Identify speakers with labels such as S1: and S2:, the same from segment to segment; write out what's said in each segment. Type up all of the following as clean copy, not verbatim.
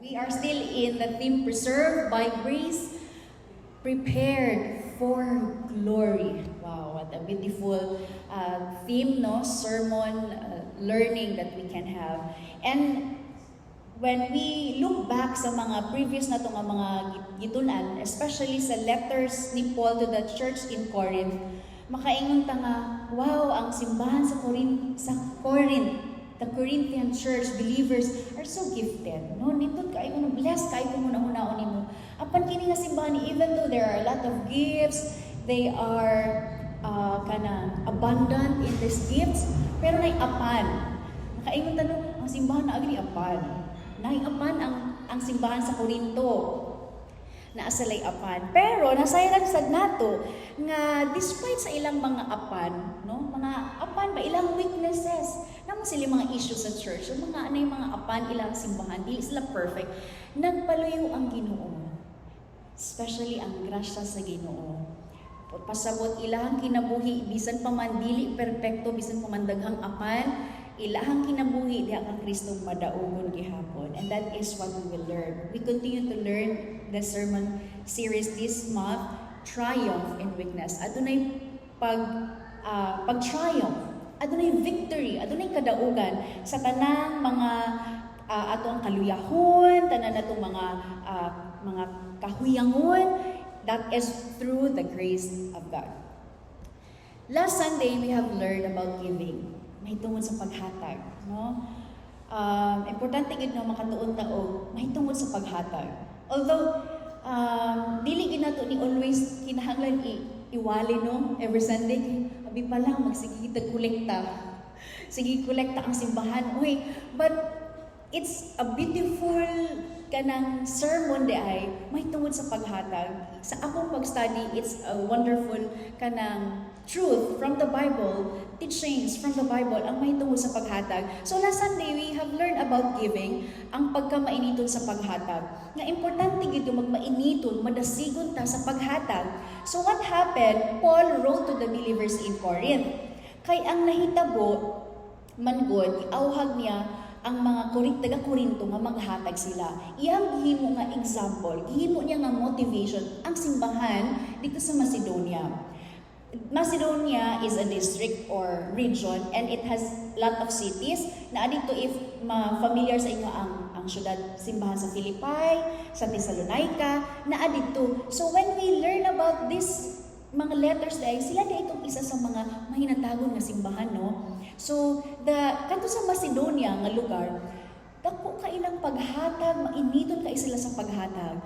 S1: We are still in the theme preserved by grace, prepared for glory. Wow, what a beautiful theme, no? Sermon, learning that we can have. And when we look back sa mga previous na itong mga gitunan, especially sa letters ni Paul to the church in Corinth, makaingon ta nga, wow, ang simbahan sa Corinth, the Corinthian church, believers are so gifted. No, nitod kay ko blessed kay ko muna-hunaon nimo. Apan kini nga simbahan, even though there are a lot of gifts, they are kana abundant in these gifts, pero nay apan. Makaingon ta no, ang simbahan na agri apan. Nay apan ang simbahan sa Corinto. Naasalay apan. Pero nasayran sad nato nga despite sa ilang mga apan, no? Mga apan ba ilang weaknesses, namo sila mga issues sa church. So mga anay mga apan ilang simbahan, dili sila perfect. Nagpaluyo ang Ginoo. Especially ang grasya sa Ginoo. Pasabot ilahang kinabuhi bisan pa man dili perpekto, bisan pa man daghang apan, ilahang kinabuhi diha kang Kristo madaugon gihapon. And that is what we will learn. We continue to learn the sermon series this month, Triumph in Weakness. Adunay pag-triumph, adunay victory, adunay kadaugan sa tanang mga atong kaluyahon, tanan natong mga kahuyangon. That is through the grace of God. Last Sunday, we have learned about giving. Mahitungod sa paghatag, no? Importante gid nga makatuon tao, mahitungod sa paghatag. Although dili gid nato ni always kinahanglan iwali, no, every Sunday abi pa lang magsige kita kolekta. Sige kolekta ang simbahan. Uy, but it's a beautiful kanang sermon di ay mahitungod sa paghatag. Sa akong pag-study, it's a wonderful kanang truth from the Bible, teachings from the Bible ang mahitungod sa paghatag. So last Sunday, we have learned about giving, ang pagkamainiton sa paghatag. Nga importante gid magmainiton, madasigon ta sa paghatag. So what happened? Paul wrote to the believers in Corinth. Kay ang nahitabo man gud, giawhag niya ang mga taga-Korinto nga maghatag sila. Iyang gihimo nga example, gihimo niya nga motivation ang simbahan dito sa Macedonia. Macedonia is a district or region and it has lot of cities. Na dito if familiar sa inyo ang syudad simbahan sa Philippi, sa Thessalonica, na dito. So when we learn about this mga letters dahil sila dahil itong isa sa mga mahinatagon nga simbahan, no? So, kanto sa Macedonia nga lugar, dako ka ilang paghatag, mainiton ka sila sa paghatag.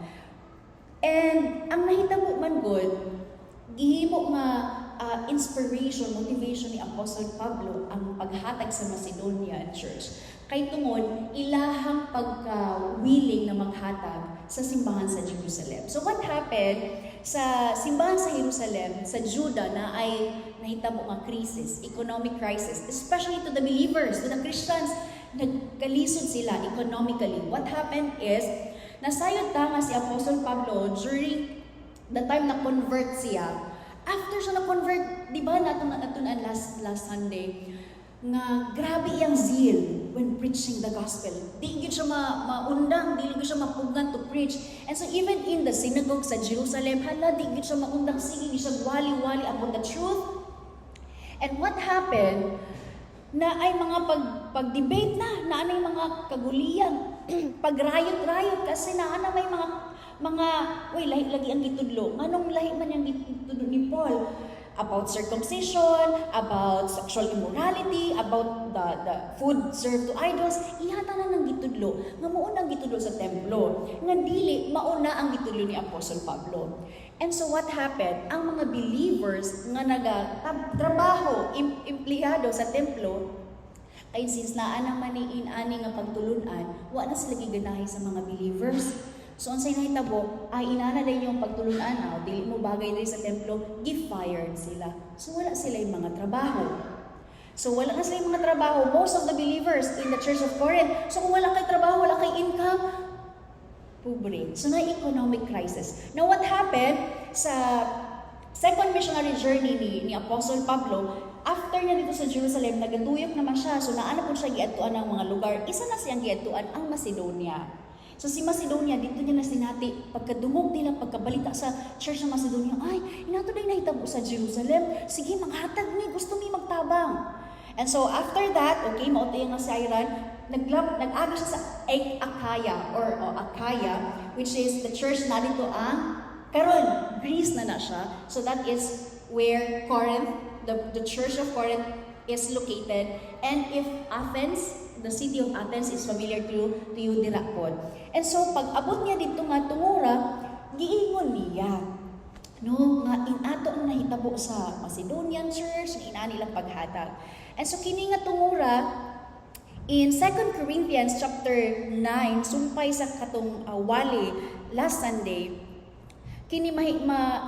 S1: And ang nahitabo man gud, gihimo nga inspiration, motivation ni Apostle Pablo ang paghatag sa Macedonia Church. Kay tungod ilahang pagka-willing na maghatag sa simbahan sa Jerusalem. So what happened sa simbahan sa Jerusalem, sa Juda na ay nahitabo nga crisis, economic crisis, especially to the believers, to the Christians, nagkalisod sila economically. What happened is, nasayod ta nga si Apostle Pablo during the time na convert siya. After siya na-convert, di ba natin last Sunday, nga grabe iyang zeal when preaching the gospel. Di gid siya maundang, di gid siya mapugan to preach. And so even in the synagogue sa Jerusalem, hala di gid siya maundang, sige gid siya wali-wali about the truth. And what happened, na ay mga pag-debate na anay mga kagulian, pag-riot kasi na may mga lahi ang gitudlo. Anong lahi man yung gitudlo ni Paul? About circumcision, about sexual immorality, about the food served to idols. Ihata na ng gitudlo. Nga mauna ang gitudlo sa templo. Nga dili, mauna ang gitudlo ni Apostle Pablo. And so what happened? Ang mga believers nga nagatrabaho, empleyado sa templo, kay since naan ang maniin-ani nga pagtulunan, wa na sila giganahi sa mga believers. So, unsay nahitabo, ay inana din yung pagtulunan, dili mo bagay din sa templo, gi-fired sila. So, wala sila yung mga trabaho. So, wala na sila yung mga trabaho, most of the believers in the Church of Corinth. So, kung wala kay trabaho, wala kay income, pobre. So, na-economic crisis. Now, what happened sa second missionary journey ni Apostle Pablo, after niya dito sa Jerusalem, nagatuyok naman siya. So, naana po siya giadtuan ng mga lugar. Isa na siyang giadtuan, ang Macedonia. So si Macedonia, dito niya nasinati, pagkadungog nila, pagkabalita sa church ng Macedonia, ay, inato na nahitabo sa Jerusalem, sige, maghatag ni, gusto mi magtabang. And so after that, okay, mauto yung nasairan, nag-agi siya sa Achaia, Achaia, which is the church na dito ang, karon, Greece na siya. So that is where Corinth, the church of Corinth is located. And if Athens, the city of Athens is familiar to you dirapod. And so pag abot niya dito nga tungura, giingon niya. No, nga inato ang nahitabo sa Macedonian church, nga ina nilang paghatag. And so kini nga tungura, in 2 Corinthians chapter 9, sumpay sa katong wali last Sunday, kini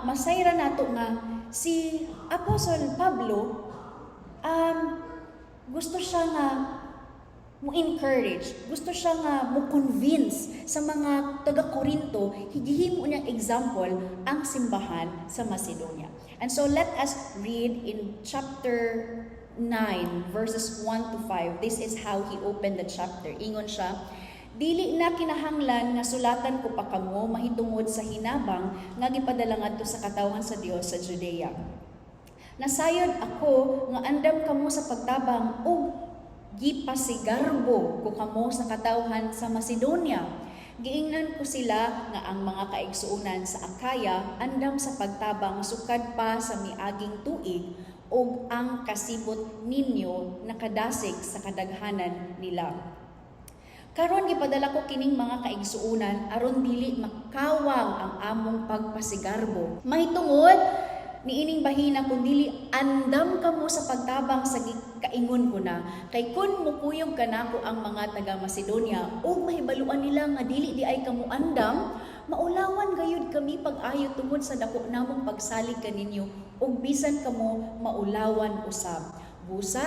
S1: masayra nato nga si Apostle Pablo gusto siya nga mo-encourage, gusto siya nga mo-convince sa mga taga-Korinto, higihimo niyang example ang simbahan sa Macedonia. And so let us read in chapter 9, verses 1 to 5. This is how he opened the chapter. Ingon siya, dili na kinahanglan nga sulatan ko pa kamo mahitungod sa hinabang nga gipadala ngadto sa katawan sa Dios sa Judea. Nasayod ako nga andam kamo sa pagtabang ug gipasigarbo ko kamo sa katawhan sa Macedonia. Giingnan ko sila nga ang mga kaigsuonan sa Achaia andam sa pagtabang sukad pa sa miaging tuig ug ang kasibot ninyo nakadasig sa kadaghanan nila. Karon gipadala ko kining mga kaigsuonan aron dili makawang ang among pagpasigarbo. Mahitungod niining bahina kung dili andam kamo sa pagtabang sa kaingon ko na. Kay kun mukuyog kanako ang mga taga Macedonia ug mahibaluan nila nga dili di ay kamo andam, maulawan gayud kami pag-ayo tungod sa dako namong pagsalig kaninyo ug bisan kamo maulawan usab. Busa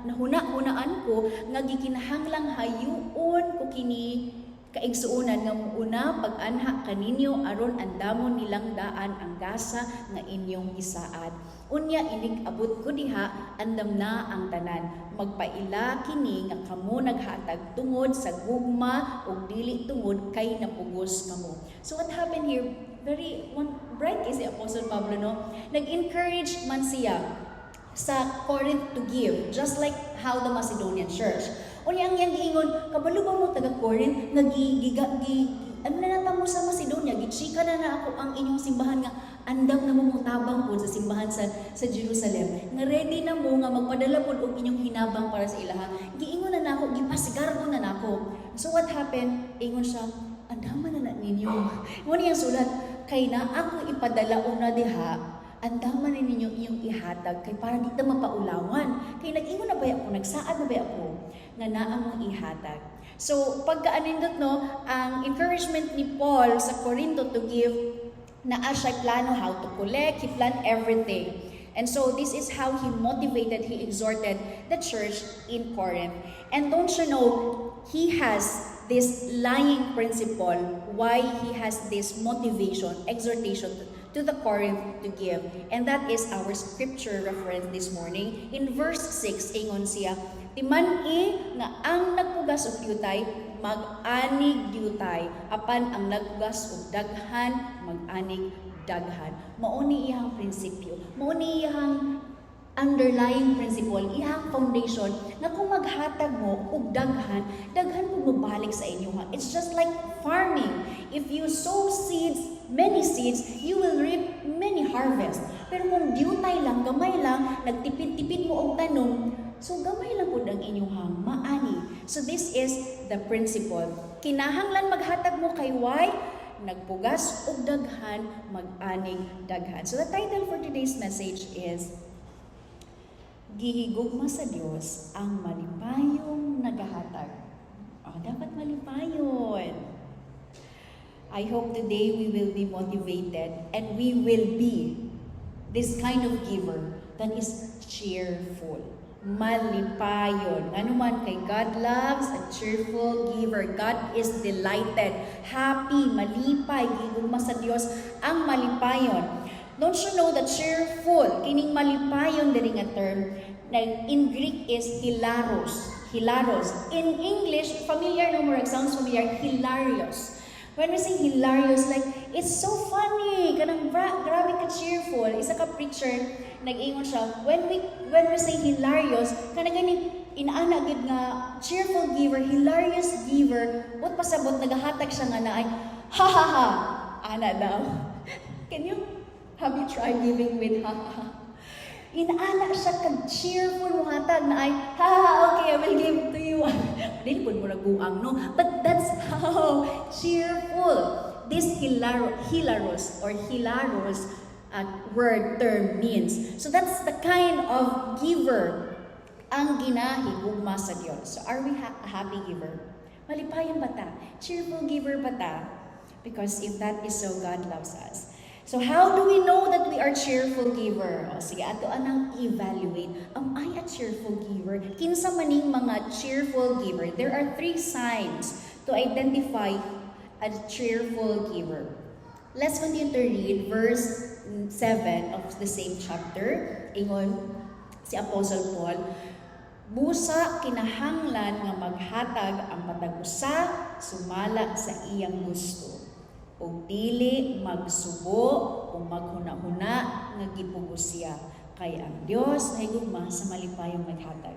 S1: nahuna-hunaan ko nga gikinahanglang hayuon ko kini kaigsuonan nga muuna pag-anha kaninyo aron andamon nilang daan ang gasa nga inyong gisaad. Unya inig abot ko diha andam na ang tanan. Magpaila kini nga kamo naghatag tungod sa gugma ug dili tungod kay napugos kamo. So what happened here? Very bright is the Apostle Pablo, no? Nag-encourage man siya sa Corinth to give, just like how the Macedonian church. Unya ang yang giingon, kabalo ba mo taga Corinth nga ano na nata mo sa Macedonia, gitsika na ako ang inyong simbahan nga andam na mo mutabang po sa simbahan sa Jerusalem. Nga ready na mo nga magpadala po og inyong hinabang para sa ilaha. Giingon na nako, gipasigarbo na nako. So what happened? Ingon siya, andaman na ninyo. Ngunit yung sulat, kay na ako ipadala una diha, andaman na ninyo iyong ihatag kay para di ta mapaulawan. Kay nag-ingon na ba ako, nagsaad na ba ako nga naa mong ihatag. So pagkaanindot no, ang encouragement ni Paul sa Corinto to give, naa siya plano how to collect, he planned everything. And so this is how he motivated, he exhorted the church in Corinth. And don't you know, he has this lying principle, why he has this motivation, exhortation to the Corinth to give. And that is our scripture reference this morning. In verse 6, ingon siya, timan-i nga ang nagpugas og diutay, mag-anig diutay, apan ang nagpugas og daghan, mag-anig daghan. Mao ni iyang prinsipyo, mao ni iyang underlying principle, iyang foundation, na kung maghatag mo og daghan mo mabalik sa inyo. It's just like farming. If you sow seeds, many seeds, you will reap many harvests. Pero kung diutay lang, gamay lang, nagtipid-tipid mo og tanom, so gamay lang po ang inyong maani. So this is the principle. Kinahanglan maghatag mo kay why? Nagpugas og daghan, mag-anig daghan. So the title for today's message is Gihigugma sa Dios ang malipayong nagahatag. Dapat malipayon. I hope today we will be motivated and we will be this kind of giver that is cheerful. Malipayon. Ano man kay God loves a cheerful giver. God is delighted, happy, malipay, gihigugma sa Dios ang malipayon. Don't you know that cheerful, kining malipayon diri nga term, na in Greek is hilaros. Hilaros. In English, familiar no more, sounds familiar, hilarious. When we say hilarious, like, it's so funny, kanang grabe ka cheerful. Isa ka preacher, nag-ingon siya, when we say hilarious, kanang gani, inaana gid nga, cheerful giver, hilarious giver, what pasabot, nagahatag siya nga na ay, ha ha ha, ana daw. Can you, have you tried giving with ha ha ha? Inaana siya kag cheerful mo hatag na ay, ha, okay, I will give to you. Dili po mo naguang, no? But that's how cheerful this hilaros word term means. So that's the kind of giver ang ginahigugma sa Diyos. So are we a happy giver? Malipayan ba ta? Cheerful giver ba ta? Because if that is so, God loves us. So how do we know that we are cheerful giver? O sige, ato anang evaluate. Am I a cheerful giver? Kinsa maning mga cheerful giver? There are 3 signs to identify a cheerful giver. Let's continue to read verse 7 of the same chapter. Ingon si Apostle Paul, busa kinahanglan nga maghatag ang matag usa sumala sa iyang gusto. O dili magsubo o maghuna-huna nga gipugos siya kay ang Dios nahigugma sa malipayong maghatag.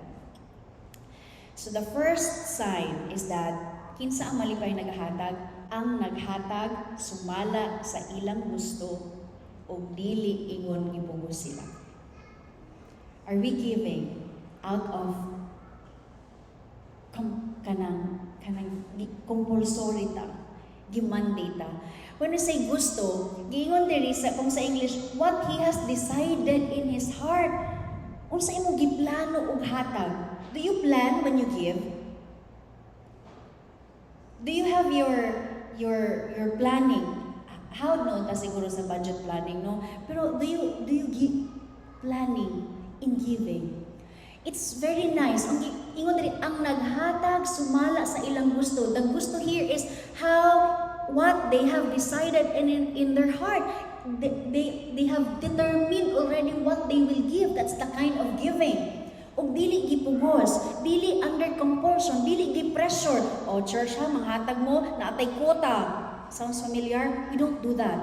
S1: So the first sign is that kinsa ang malipayong naghatag? Ang naghatag sumala sa ilang gusto o dili ingon gipugos sila. Are we giving out of kanang compulsory ta? Gimandata. When we say gusto, giingon diri sa kung sa English, what he has decided in his heart. Unsa imo giplano og hatag? Do you plan when you give? Do you have your planning? How no ta siguro sa budget planning, no? Pero do you give planning in giving? It's very nice. Ang ingon diri ang naghatag sumala sa ilang gusto. The gusto here is what they have decided in their heart. They have determined already what they will give. That's the kind of giving. Og dili gipugos, dili under compulsion, dili gi-pressure. Oh, church ha, manghatag mo, naatay quota. Sounds familiar? We don't do that.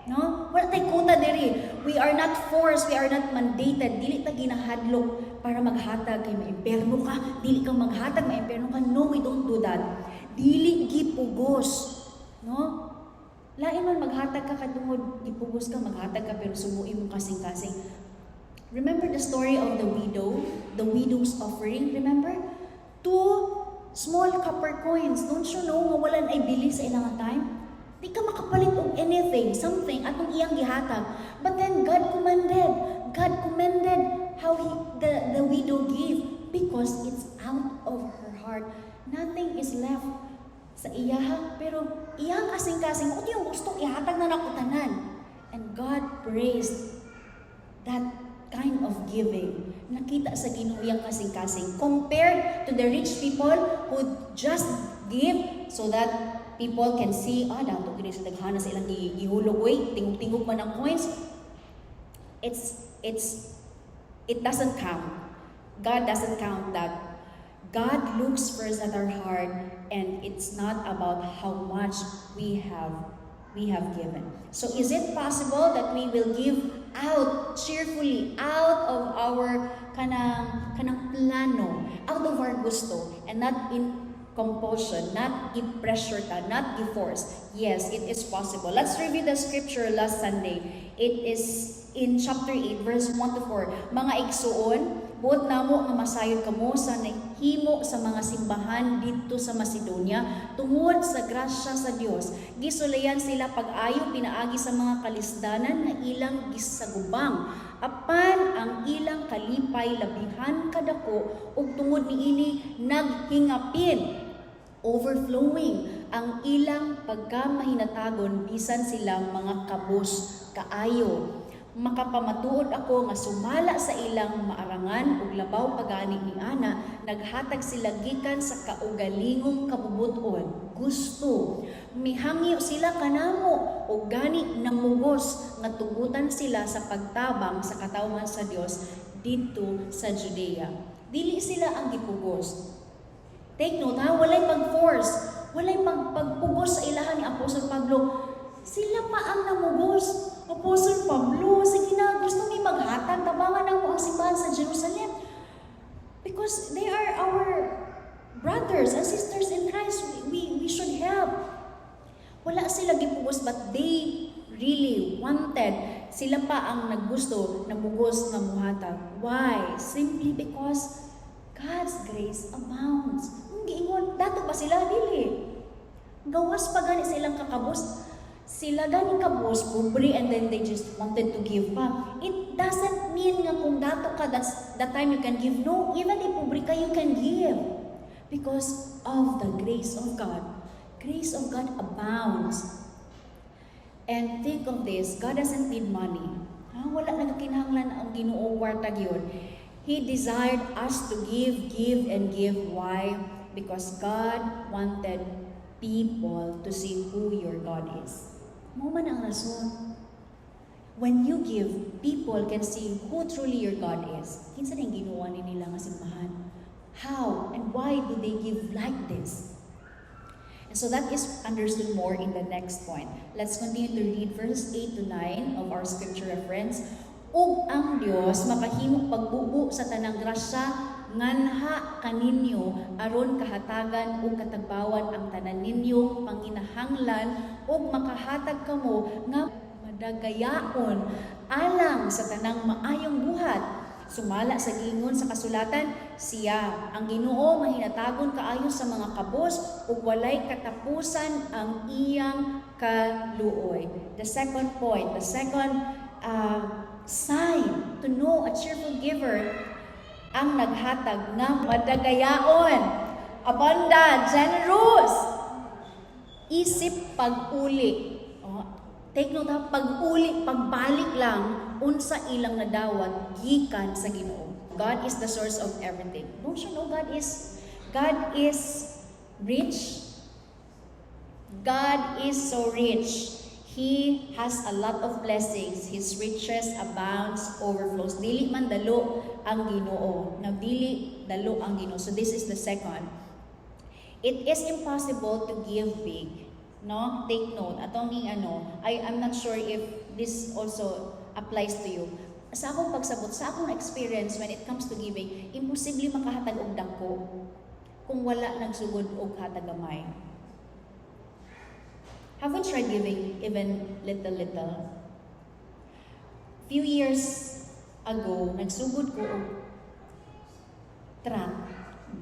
S1: No? Wala tay quota diri. We are not forced, we are not mandated. Dili ta ginahadlok para maghatag kay maimperno ka. Dili ka maghatag, maimperno ka. No, we don't do that. Dili gipugos. No? Lain man maghatag ka kadungod gipugos ka, maghatag ka pero subuin mo kasing-kasing. Remember the story of the widow's offering, remember? 2 small copper coins. Don't you know nga walan ay bili sa ilang time? Di ka makapalit og anything, something, atong iyang gihatag. But then God commended how the widow gave because it's out of her heart. Nothing is left sa iyaha, pero iyang kasing-kasing, kung yung gusto, ihatag na nakutanan. And God praised that kind of giving. Nakita sa Ginoo iyang kasing-kasing compared to the rich people who just give so that people can see, dato gini sa daghana sa ilang gihulog, tingog-tingog man ang coins. It doesn't count. God doesn't count that. God looks first at our heart, and it's not about how much we have given. So is it possible that we will give out cheerfully, out of our kanang plano, out of our gusto, and not in compulsion, not give pressure ta, not give force? Yes, it is possible. Let's review the scripture last Sunday. It is in chapter 8, verse 1 to 4. Mga igsuon, buot namo nga masayod kamo sa nahimo sa mga simbahan dito sa Macedonia tungod sa grasya sa Dios. Gisulayan sila pag-ayo pinaagi sa mga kalisdanan nga ilang gisagubang. Apan ang ilang kalipay labihan kadako ug tungod niini naghingapin, overflowing ang ilang pagkamahinatagon bisan silang mga kabos kaayo. Makapamatuod ako nga sumala sa ilang maarangan ug labaw pagani ni ana, naghatag sila gikan sa kaugalingong kabubuton. Gusto mihangyo sila kanamo ug gani namugos nga tugutan sila sa pagtabang sa katawhan sa Dios didto sa Judea. Dili sila ang gipugos. Take note ha, walay pag-force, walay pagpugos sa ilahan ni Apostol Pablo. Sila pa ang namugos. Apostol Pablo, sige na, gusto may maghatag, tabangan ako ang simbahan sa Jerusalem. Because they are our brothers and sisters in Christ. We should help. Wala sila gipugos, but they really wanted. Sila pa ang naggusto, namugos na muhatag. Why? Simply because God's grace abounds. Ang giingon, dato ba sila? Dili. Gawas pa gani sa ilang kakabos. Sila gani kabos, pobre, and then they just wanted to give pa. It doesn't mean nga kung dato ka, that's the time you can give. No, even if pobre ka, you can give. Because of the grace of God. Grace of God abounds. And think of this, God doesn't need money. Wala nagkinahanglan ang Ginoo kwarta gyud. He desired us to give, and give. Why? Because God wanted people to see who your God is. Mo man ang rason. When you give, people can see who truly your God is. Kinsa ning ginuwa ni nila nga simbahan? How and why do they give like this? And so that is understood more in the next point. Let's continue to read verse 8 to 9 of our scripture reference. Ug ang Dios makahimong pagbubo sa tanang grasya nganha kaninyo aron kahatagan ug katagbawan ang tanan ninyo panginahanglan ug makahatag kamo nga madagayaon alang sa tanang maayong buhat. Sumala sa giingon sa kasulatan, siya ang Ginoo mahinatagon kaayo sa mga kabos ug walay katapusan ang iyang kaluoy. The second point, the second sign to know a cheerful giver, ang naghatag nga madagayaon, abundant, generous, isip pag-uli. Take note ha, pag-uli, pagbalik lang, unsa ilang nadawat, gikan sa Ginoo. God is the source of everything. Don't you know God is rich? God is so rich. He has a lot of blessings. His riches abounds, overflows. Dili man dalo ang Ginoo. Dili dalo ang Ginoo. So this is the second. It is impossible to give big. No? Take note. Atong ning I'm not sure if this also applies to you. Sa akong pagsabot, sa akong experience when it comes to giving, imposible makahatag og dako kung wala nagsugod og hatag gamay. Haven't tried giving even little. Few years ago, nagsugod ko og track.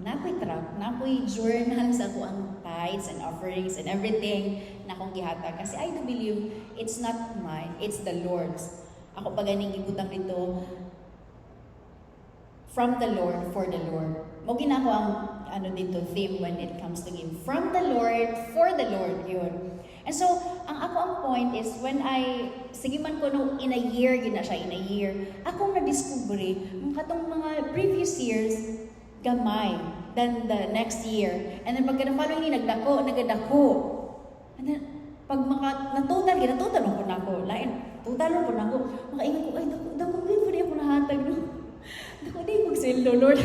S1: Nakoy journal sa ako ang tithes and offerings and everything na akong gihatag. Kasi I do believe it's not mine, it's the Lord's. Ako pa ganing gibutang dito, from the Lord, for the Lord. Mo ginako ang dito theme when it comes to give. From the Lord, for the Lord, yun. And so, ang ako ang point is, when sige man ko no, in a year, akong na-discover, katong mga previous years, gamay than the next year. And then pagka na-following ni nagadako. And then, pag natutal mo po na ako. Tutal mo po na ako. Makaingat ko, ay, dako po di ako nahatag, no? Dako di ko silo, Lord.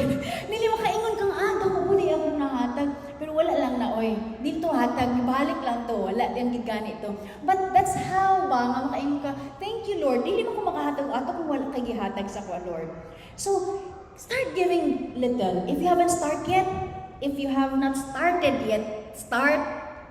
S1: Nili makaingon kang, dako po di ako nahatag. Pero wala lang na, oy, dito hatag, balik lang to, wala yan gigani to. But that's how ba, nga makaingon ka, thank you, Lord. Dili mo ko makahatag, ato kung wala kay gihatag sa ko, Lord. So, start giving little. If you haven't started yet, if you have not started yet, start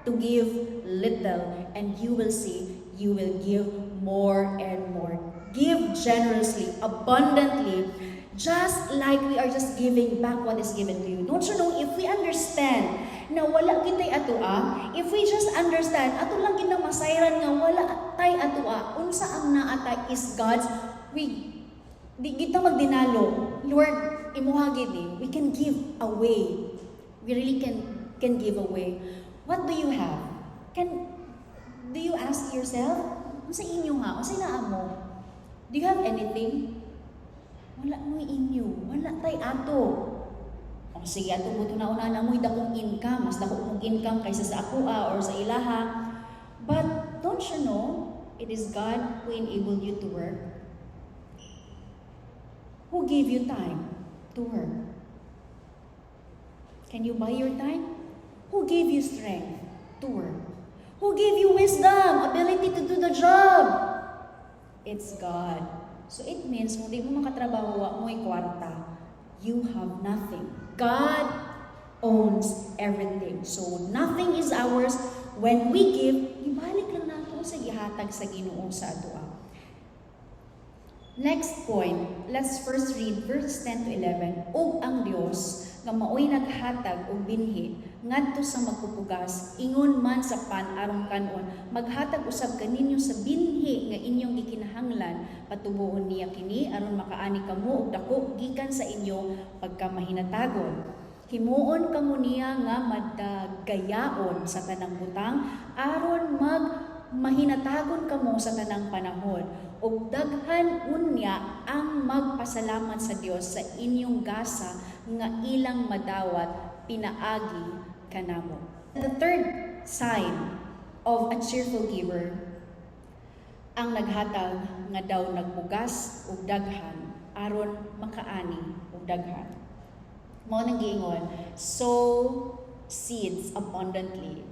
S1: to give little, and you will see, you will give more and more. Give generously, abundantly, just like we are just giving back what is given to you. Don't you know, if we understand na wala kitay atua, if we just understand, ato lang ginang masayran nga wala tay atua, unsa ang naatay is God's, di kita magdinalo. Lord, imuhagid we can give away. We really can give away. What do you have? Do you ask yourself, sa inyo ha? O sa inaamo? Do you have anything? Wala mo inyo. Wala tay ato. O sige, ato mo ito na una mo dakong income. Mas dakong income kaysa sa ako or sa ilaha. But don't you know, it is God who enabled you to work. Who gave you time to work? Can you buy your time? Who gave you strength to work? Who gave you wisdom, ability to do the job? It's God. So it means, kung di mo makatrabaho, wa mo'y kwarta, you have nothing. God owns everything. So nothing is ours. When we give, ibalik lang nato sa gihatag sa Ginoo sa atua. Next point, let's first read verse 10 to 11. Og ang Dios nga maoy naghatag og binhi ngadto sa magpupugas ingon man sa pan aron kanon maghatag usab kaninyo sa binhi nga inyong gikinahanglan patubuon niya kini aron makaani kamo og dako gikan sa inyo pagkamahinatagon. Himuon kamo niya nga madagayaon sa tanang butang aron mahinatagon kamo sa tanang panahon ug daghan unya ang magpasalamat sa Dios sa inyong gasa nga ilang madawat pinaagi kanamo. The third sign of a cheerful giver ang naghatag nga daw nagbugas og daghan aron makaani og daghan. Mao nang giingon, sow seeds abundantly.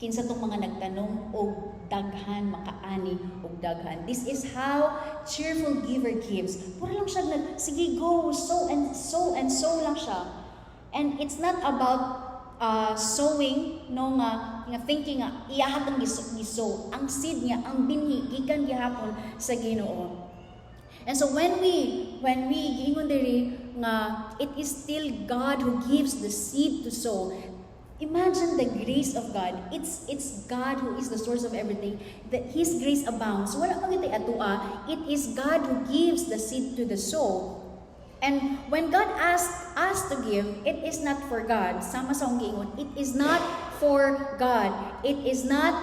S1: Kinsa tong mga nagtanong og daghan makaani og daghan. This is how cheerful giver gives. Pura lang siya sige go, sow and sow and sow lang siya. And it's not about sowing no nga thinking nga iyahat ang gisow. Ang seed niya, ang binhi gikan gihapon sa Ginoo. And so when we giingon diri nga it is still God who gives the seed to sow. Imagine the grace of God. It's God who is the source of everything. That His grace abounds. Wala pang ito'y atua. It is God who gives the seed to the soul. And when God asks us to give, it is not for God. Sama sa giingon, it is not for God. It is not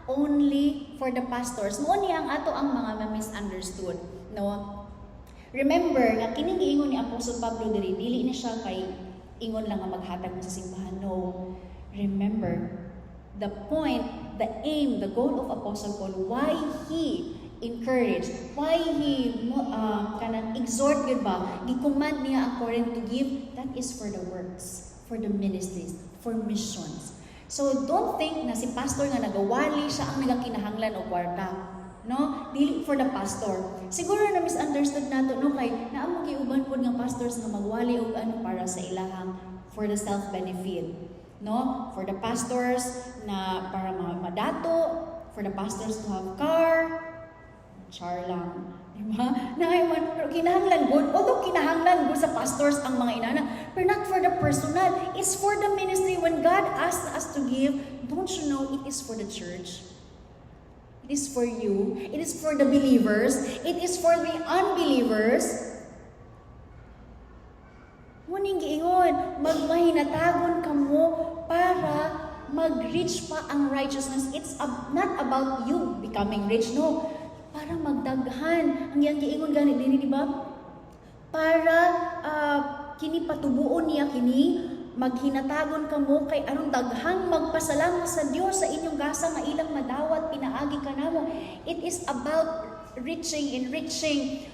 S1: only for the pastors. Mo niya ang ato ang mga misunderstood. No? Remember, nga kining giingon ni Apostle Pablo diri, dili na siya kay ingon lang nga maghatag mo sa simbahan. No. Remember, the point, the aim, the goal of Apostle Paul, why he encouraged, why he kanang exhort yun ba, gi-command niya ang Corinth to give, that is for the works, for the ministries, for missions. So don't think na si pastor nga nagawali siya ang nagakinahanglan o kwarta. No, dili for the pastor. Siguro na misunderstood nato no kay naamo giuban pod nga pastors nga magwali og ano para sa ilahang for the self benefit. No, for the pastors na para madato, for the pastors to have car, char lang. Diba? Nangayman, pero kinahanglan good. Although kinahanglan good sa pastors ang mga inana, but not for the personal. It's for the ministry. When God asks us to give, don't you know it is for the church? It is for you. It is for the believers. It is for the unbelievers. Muning giingon, magmahinatagon kamo para mag-reach pa ang righteousness. It's not about you becoming rich, no. Para magdaghan. Ang yang giingon gani diri, di ba? Para kini patubuon niya kini maghinatagon kamo kay aron daghang magpasalamat sa Dios sa inyong gasa nga ilang madawat pinaagi kanamo. It is about enriching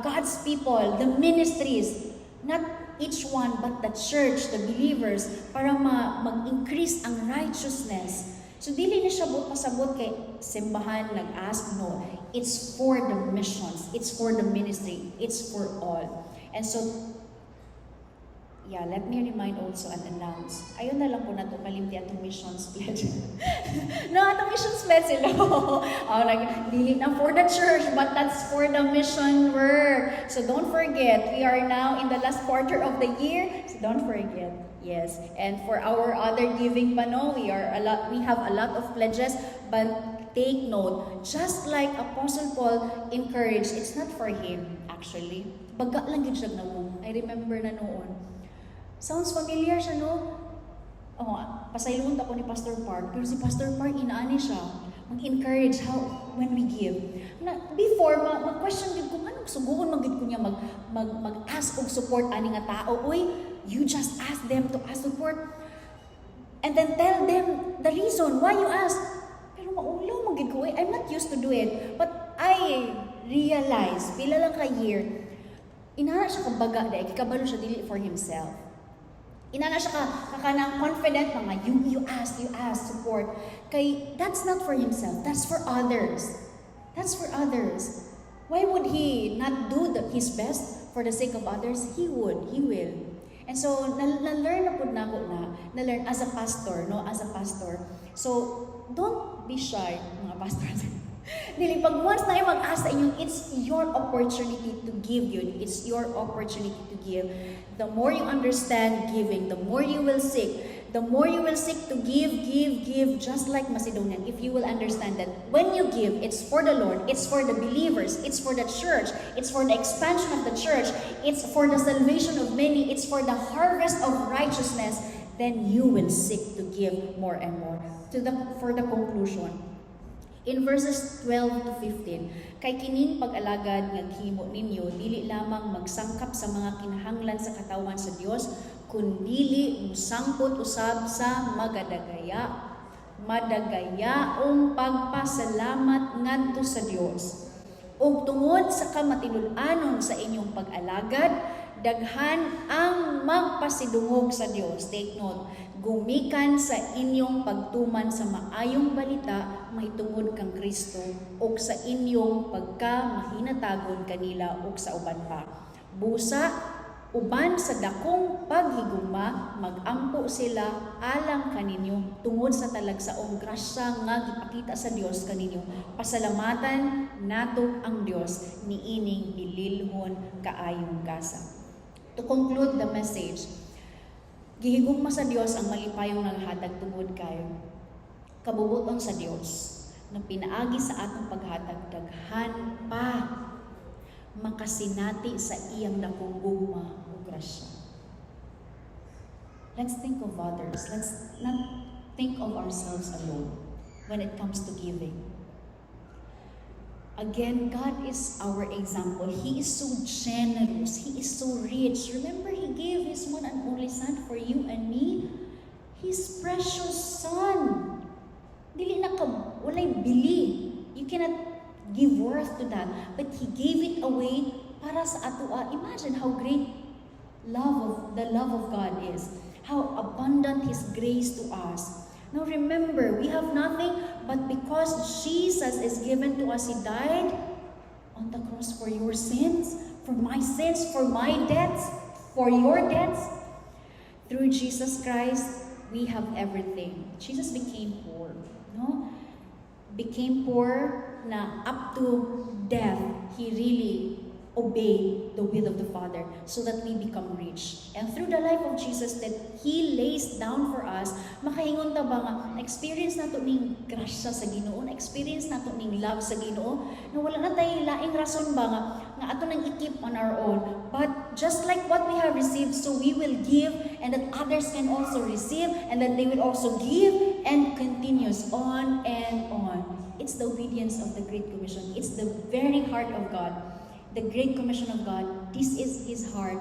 S1: God's people, the ministries, not each one but the church, the believers, para mag-increase ang righteousness. So dili na siya pasabot kay simbahan nag-ask, no. It's for the missions, it's for the ministry, it's for all. And so yeah, let me remind also and announce. Ayun na lang po na ito, kalimti atong missions pledge. No, atong missions pledge sila. Dili na for the church, but that's for the mission work. So don't forget, we are now in the last quarter of the year. So don't forget. Yes. And for our other giving pa, no, we have a lot of pledges, but take note, just like Apostle Paul encouraged, it's not for him, actually. Baga lang yun siya nawong. I remember na noon. Sounds familiar siya, no? Pasaylunta ko ni Pastor Park, pero si Pastor Park, inaani siya. Mag-encourage when we give. Before, mag-question din kung anong suguon mag-gid ko niya mag-ask og support ani nga tao. Uy, you just ask them to ask support. And then tell them the reason why you ask. Pero maulaw mag-gid ko. I'm not used to do it. But I realize, pila lang ka year, inara siya kabaga dahil, kabalo siya dili for himself. Inana siya kanang confident mga you ask, support. Kay that's not for himself, that's for others. That's for others. Why would he not do his best for the sake of others? He would, he will. And so na-learn na pud nako na-learn as a pastor, no, as a pastor. So don't be shy, mga pastors. Dili, pag once na yung mag-asa inyong, it's your opportunity to give yun. It's your opportunity to give. The more you understand giving, the more you will seek. The more you will seek to give, just like Macedonian. If you will understand that when you give, it's for the Lord, it's for the believers, it's for the church, it's for the expansion of the church, it's for the salvation of many, it's for the harvest of righteousness, then you will seek to give more and more. For the conclusion, in verses 12 to 15, kay kining pag-alagad nga gihimo ninyo dili lamang magsangkap sa mga kinahanglan sa katawan sa Dios, kundi musangkot usab sa madagayaong pagpasalamat ngadto sa Dios. Ug tungod sa kamatinul-anon sa inyong pag-alagad, daghan ang magpasidungog sa Dios. Take note, gumikan sa inyong pagtuman sa maayong balita mahitungod kang Kristo o sa inyong pagka-mahinatagon kanila o sa uban pa. Busa, uban sa dakong paghigugma, magampo sila alang kaninyo tungod sa talagsaong grasya nga gipakita sa Dios kaninyo. Pasalamatan nato ang Dios niining ililhon kaayong kasa. To conclude the message, gihigugma sa Dios ang malipayong naghatag tungod kayo. Kabubuton sa Dios na pinaagi sa atong paghatag daghan pa makasinati sa iyang dakong gugma ug grasya. Let's think of others. Let's not think of ourselves alone when it comes to giving. Again, God is our example. He is so generous. He is so rich. Remember, He gave His one and only Son for you and me. His precious Son. Dili na ka, walay bili. You cannot give worth to that. But He gave it away para sa atua. Imagine how great the love of God is. How abundant His grace to us. Now remember, we have nothing, but because Jesus is given to us, He died on the cross for your sins, for my sins, for my debts, for your debts. Through Jesus Christ, we have everything. Jesus became poor, no? Became poor na up to death, He really obeyed the will of the Father so that we become rich. And through the life of Jesus that He lays down for us, makahingon ta ba nga, experience nato ning grasya sa Ginoo, experience nato ning love sa Ginoo, na wala na tayo laing rason ba nga ato nang i-keep on our own. But just like what we have received, so we will give, and that others can also receive, and that they will also give, and continues on and on. It's the obedience of the Great Commission. It's the very heart of God. The Great Commission of God, this is His heart,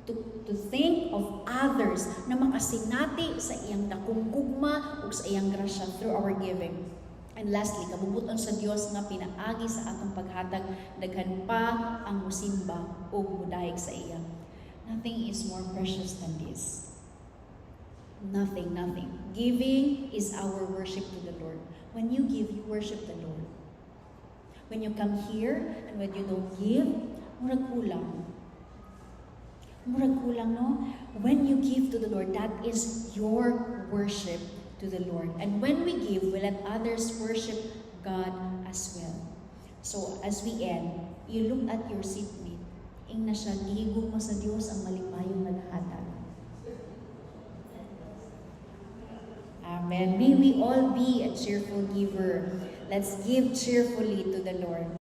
S1: to think of others na makasinati sa iyang dakong gugma o sa iyang grasya through our giving. And lastly, kabubuton sa Dios nga pinaagi sa atong paghatag, daghan pa ang musimba o mudahig sa iya. Nothing is more precious than this. Nothing. Giving is our worship to the Lord. When you give, you worship the Lord. When you come here and when you don't give, murag kulang. Murag kulang, no? When you give to the Lord, that is your worship to the Lord. And when we give, we let others worship God as well. So as we end, you look at your seatmate. Ing na siya, gihigog mo sa Diyos ang malipayong naghatag. Amen. May we all be a cheerful giver. Let's give cheerfully to the Lord.